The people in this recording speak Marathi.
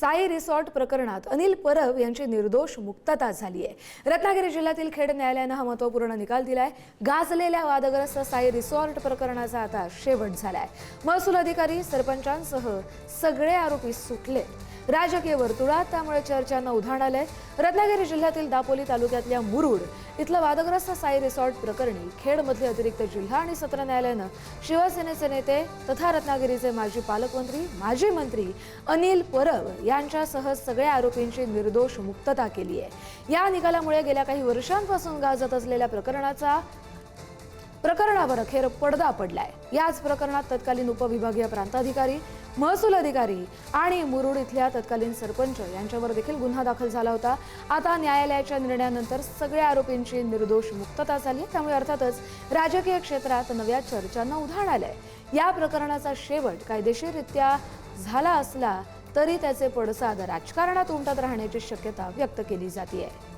साई रिसॉर्ट प्रकरणात अनिल परब यांची निर्दोष मुक्तता झाली आहे। रत्नागिरी जिल्ह्यातील खेड न्यायालयाने हा महत्त्वपूर्ण निकाल दिलाय। गाजलेल्या वादग्रस्त साई रिसॉर्ट प्रकरणाचा आता शेवट झालाय। महसूल अधिकारी, सरपंचांसह सगळे आरोपी सुटले। राजकीय वर्तुळात त्यामुळे चर्चांना उधाण आलंय। रत्नागिरी जिल्ह्यातील दापोली तालुक्यातल्या मुरुड इथलं वादग्रस्त साई रिसॉर्ट प्रकरणी खेडमधले अतिरिक्त जिल्हा आणि सत्र न्यायालयानं शिवसेनेचे नेते तथा रत्नागिरीचे माजी पालकमंत्री, माजी मंत्री अनिल परब यांच्यासह सगळ्या आरोपींची निर्दोष मुक्तता केली आहे। या निकालामुळे गेल्या काही वर्षांपासून गाजत असलेल्या प्रकरणावर अखेर पडदा पडलाय। याच प्रकरणात तत्कालीन उपविभागीय प्रांताधिकारी, महसूल अधिकारी आणि मुरुड इथल्या तत्कालीन सरपंच यांच्यावर देखील गुन्हा दाखल झाला होता। आता न्यायालयाच्या निर्णयानंतर सगळ्या आरोपींची निर्दोष मुक्तता झाली, त्यामुळे अर्थातच राजकीय क्षेत्रात नव्या चर्चांना उधाण आलंय। या प्रकरणाचा शेवट कायदेशीररित्या झाला असला तरी त्याचे पडसाद राजकारणात उमटत राहण्याची शक्यता व्यक्त केली जाते आहे।